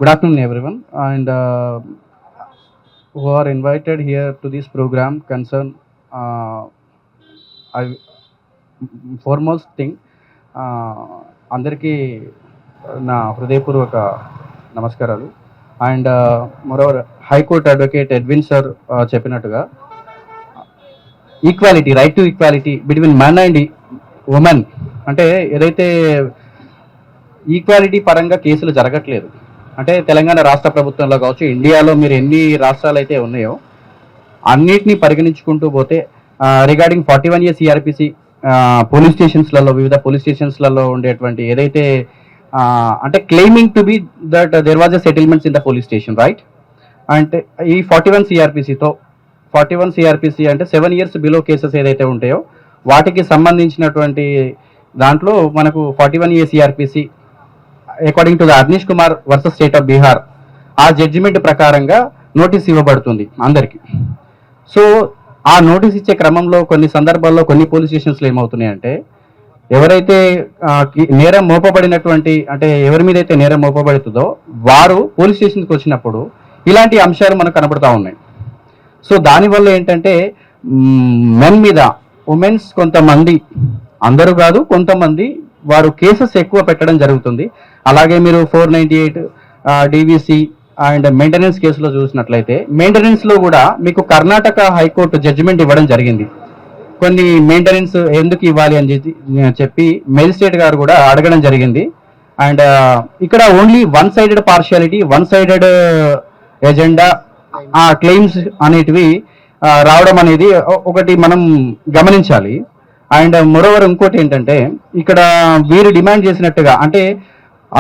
Good afternoon, everyone, and who are invited here to this program. Concern, I foremost thing, అందరికీ నా హృదయపూర్వక నమస్కారాలు. And moreover high court advocate Edwin sir చెప్పినట్టుగా equality, right to equality between men and women, అంటే ఏదైతే equality పరంగా కేసులు జరగట్లేదు, అంటే తెలంగాణ రాష్ట్ర ప్రభుత్వంలో కావచ్చు, ఇండియాలో మీరు ఎన్ని రాష్ట్రాలు అయితే ఉన్నాయో అన్నిటినీ పరిగణించుకుంటూ పోతే రిగార్డింగ్ 41A సిఆర్పిసి పోలీస్ స్టేషన్స్లలో, వివిధ పోలీస్ స్టేషన్స్లలో ఉండేటువంటి ఏదైతే అంటే claiming to be that there was a settlements in the police station, right? అంటే ఈ 41 సిఆర్పిసితో 41 సిఆర్పిసి అంటే 7 years బిలో కేసెస్ ఏదైతే ఉంటాయో వాటికి సంబంధించినటువంటి దాంట్లో మనకు 41A CrPC according to the Arnesh Kumar versus state of Bihar ఆ జడ్జిమెంట్ ప్రకారంగా నోటీస్ ఇవ్వబడుతుంది అందరికి. సో ఆ నోటీస్ ఇచ్చే క్రమంలో కొన్ని సందర్భాల్లో కొన్ని పోలీస్ స్టేషన్స్లో ఏమవుతున్నాయంటే ఎవరైతే నేరం మోపబడినటువంటి, అంటే ఎవరి మీద అయితే నేరం మోపబడుతుందో వారు పోలీస్ స్టేషన్కి వచ్చినప్పుడు ఇలాంటి అంశాలు మనకు కనబడతా ఉన్నాయి. సో దానివల్ల ఏంటంటే మెన్ మీద ఉమెన్స్ కొంతమంది, అందరూ కాదు కొంతమంది, వారు కేసెస్ ఎక్కువ పెట్టడం జరుగుతుంది. అలాగే మీరు 498 డివిసి అండ్ మెయింటెనెన్స్ కేసులో చూసినట్లయితే మెయింటెనెన్స్లో కూడా మీకు కర్ణాటక హైకోర్టు జడ్జిమెంట్ ఇవ్వడం జరిగింది. కొన్ని మెయింటెనెన్స్ ఎందుకు ఇవ్వాలి అని చెప్పి మేజిస్ట్రేట్ గారు కూడా అడగడం జరిగింది. అండ్ ఇక్కడ only one sided partiality, one sided agenda claims అనేటివి రావడం అనేది ఒకటి మనం గమనించాలి. అండ్ మరోవర్ ఇంకోటి ఏంటంటే ఇక్కడ వీరు డిమాండ్ చేసినట్టుగా, అంటే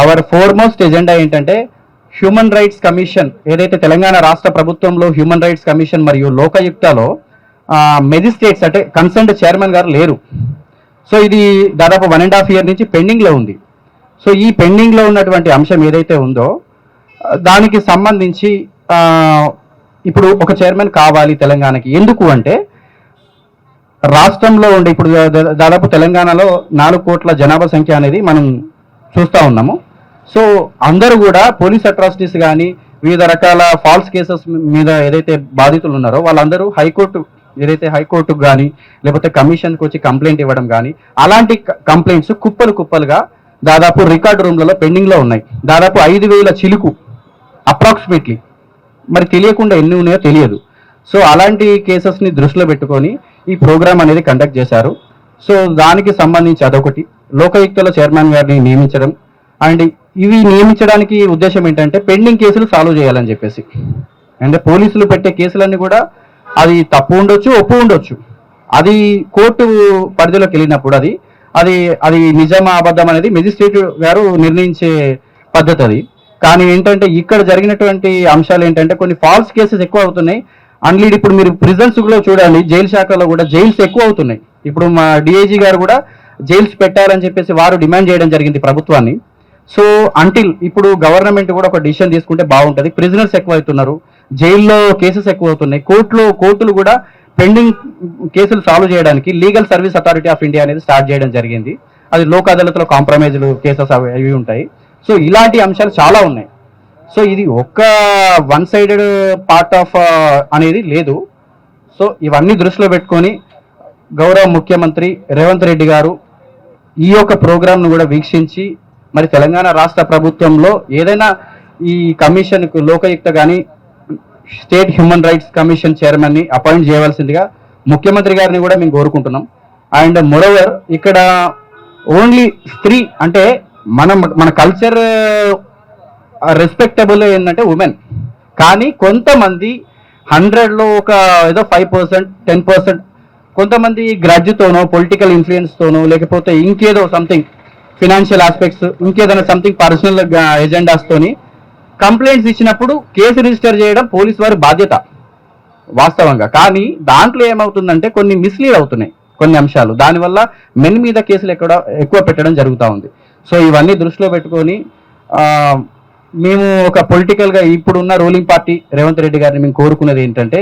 అవర్ ఫోర్మోస్ట్ ఎజెండా ఏంటంటే హ్యూమన్ రైట్స్ కమిషన్, ఏదైతే తెలంగాణ రాష్ట్ర ప్రభుత్వంలో హ్యూమన్ రైట్స్ కమిషన్ మరియు లోకాయుక్తలో మెజిస్ట్రేట్స్ అంటే కన్సర్న్డ్ చైర్మన్ గారు లేరు. సో ఇది దాదాపు 1.5 year నుంచి పెండింగ్లో ఉంది. సో ఈ పెండింగ్లో ఉన్నటువంటి అంశం ఏదైతే ఉందో దానికి సంబంధించి ఇప్పుడు ఒక చైర్మన్ కావాలి తెలంగాణకి. ఎందుకు అంటే రాష్ట్రంలో ఉండే ఇప్పుడు దాదాపు తెలంగాణలో 4 కోట్ల జనాభా సంఖ్య అనేది మనం చూస్తూ ఉన్నాము. సో అందరూ కూడా పోలీస్ అట్రాసిటీస్ కానీ వివిధ రకాల ఫాల్స్ కేసెస్ మీద ఏదైతే బాధితులు ఉన్నారో వాళ్ళందరూ హైకోర్టుకు కానీ లేకపోతే కమిషన్కి వచ్చి కంప్లైంట్ ఇవ్వడం కానీ, అలాంటి కంప్లైంట్స్ కుప్పలుగా దాదాపు రికార్డు రూమ్లలో పెండింగ్లో ఉన్నాయి. దాదాపు 5,000 చిలుకు అప్రాక్సిమేట్లీ, మరి తెలియకుండా ఎన్ని ఉన్నాయో తెలియదు. సో అలాంటి కేసెస్ని దృష్టిలో పెట్టుకొని ఈ ప్రోగ్రామ్ అనేది కండక్ట్ చేశారు. సో దానికి సంబంధించి అదొకటి, లోకాయుక్తలో చైర్మన్ గారిని నియమించడం. అండ్ ఇవి నియమించడానికి ఉద్దేశం ఏంటంటే పెండింగ్ కేసులు సాల్వ్ చేయాలని చెప్పేసి. అంటే పోలీసులు పెట్టే కేసులన్నీ కూడా అది తప్పు ఉండొచ్చు, ఒప్పు ఉండొచ్చు, అది కోర్టు పరిధిలోకి వెళ్ళినప్పుడు అది నిజమా అబద్ధం అనేది మెజిస్ట్రేట్ గారు నిర్ణయించే పద్ధతి అది. కానీ ఏంటంటే ఇక్కడ జరిగినటువంటి అంశాలు ఏంటంటే కొన్ని ఫాల్స్ కేసెస్ ఎక్కువ అవుతున్నాయి. అన్లీడ్ ఇప్పుడు మీరు ప్రిజన్స్ లో చూడండి, జైలు శాఖలో కూడా జైల్స్ ఎక్కువ అవుతున్నాయి. ఇప్పుడు మా డిఐజీ గారు కూడా జైల్స్ పెట్టాలని చెప్పేసి వారు డిమాండ్ చేయడం జరిగింది ప్రభుత్వాన్ని. సో అంటిల్ ఇప్పుడు గవర్నమెంట్ కూడా ఒక డిసిషన్ తీసుకుంటే బాగుంటుంది. ప్రిజనర్స్ ఎక్కువ అవుతున్నారు, జైల్లో కేసెస్ ఎక్కువ అవుతున్నాయి, కోర్టులు కూడా పెండింగ్ కేసులు సాల్వ్ చేయడానికి legal service authority of India అనేది స్టార్ట్ చేయడం జరిగింది. అది లోక్ అదాలత్లో కాంప్రమైజ్డ్ కేసెస్ అవి ఉంటాయి. సో ఇలాంటి అంశాలు చాలా ఉన్నాయి. సో ఇది ఒక్క వన్ సైడెడ్ పార్ట్ ఆఫ్ అనేది లేదు. సో ఇవన్నీ దృష్టిలో పెట్టుకొని గౌరవ ముఖ్యమంత్రి రేవంత్ రెడ్డి గారు ఈ యొక్క ప్రోగ్రామ్ను కూడా వీక్షించి మరి తెలంగాణ రాష్ట్ర ప్రభుత్వంలో ఏదైనా ఈ కమిషన్కు లోకాయుక్త కానీ స్టేట్ హ్యూమన్ రైట్స్ కమిషన్ చైర్మన్ని అపాయింట్ చేయవలసిందిగా ముఖ్యమంత్రి గారిని కూడా మేము కోరుకుంటున్నాం. అండ్ మోరోవర్ ఇక్కడ ఓన్లీ స్త్రీ అంటే మన కల్చర్ రెస్పెక్టబుల్ ఏంటంటే ఉమెన్, కానీ కొంతమంది 100లో ఒక ఏదో 5%, 10%, కొంతమంది గ్రడ్జ్తోనో పొలిటికల్ ఇన్ఫ్లుయెన్స్తోనో లేకపోతే ఇంకేదో సంథింగ్ ఫినాన్షియల్ ఆస్పెక్ట్స్, ఇంకేదైనా సంథింగ్ పర్సనల్ ఎజెండాస్తోని కంప్లైంట్స్ ఇచ్చినప్పుడు కేసు రిజిస్టర్ చేయడం పోలీసు వారి బాధ్యత వాస్తవంగా. కానీ దాంట్లో ఏమవుతుందంటే కొన్ని మిస్లీడ్ అవుతున్నాయి కొన్ని అంశాలు, దానివల్ల మెన్ మీద కేసులు ఎక్కువ పెట్టడం జరుగుతూ ఉంది. సో ఇవన్నీ దృష్టిలో పెట్టుకొని మేము ఒక పొలిటికల్గా ఇప్పుడున్న రూలింగ్ పార్టీ రేవంత్ రెడ్డి గారిని మేము కోరుకునేది ఏంటంటే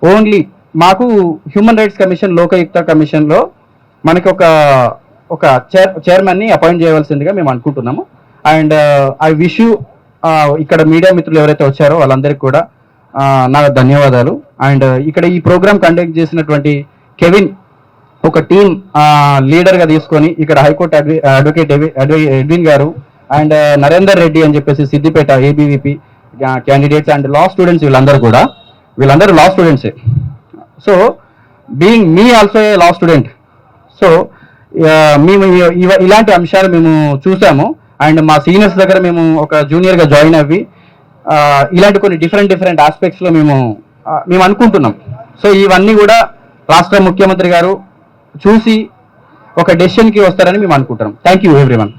ఓన్లీ మాకు హ్యూమన్ రైట్స్ కమిషన్, లోకాయుక్త కమిషన్లో మనకి ఒక చైర్మన్ని అపాయింట్ చేయవలసిందిగా మేము అనుకుంటున్నాము. అండ్ ఐ విష్ యూ ఇక్కడ మీడియా మిత్రులు ఎవరైతే వచ్చారో వాళ్ళందరికీ కూడా నా ధన్యవాదాలు. అండ్ ఇక్కడ ఈ ప్రోగ్రామ్ కండక్ట్ చేసినటువంటి కెవిన్ ఒక టీం లీడర్గా తీసుకొని ఇక్కడ హైకోర్టు అడ్వకేట్ ఎడ్విన్ గారు అండ్ నరేందర్ రెడ్డి అని చెప్పేసి Siddipet ABVP candidates and law students వీళ్ళందరూ లా స్టూడెంట్సే. So being me also a law student, so మేము ఇలాంటి అంశాలు మేము చూసాము. అండ్ మా సీనియర్స్ దగ్గర మేము ఒక జూనియర్గా జాయిన్ అవ్వి ఇలాంటి కొన్ని డిఫరెంట్ ఆస్పెక్ట్స్లో మేము అనుకుంటున్నాం. సో ఇవన్నీ కూడా రాష్ట్ర ముఖ్యమంత్రి గారు చూసి ఒక డెసిషన్కి వస్తారని మేము అనుకుంటున్నాం. Thank you everyone.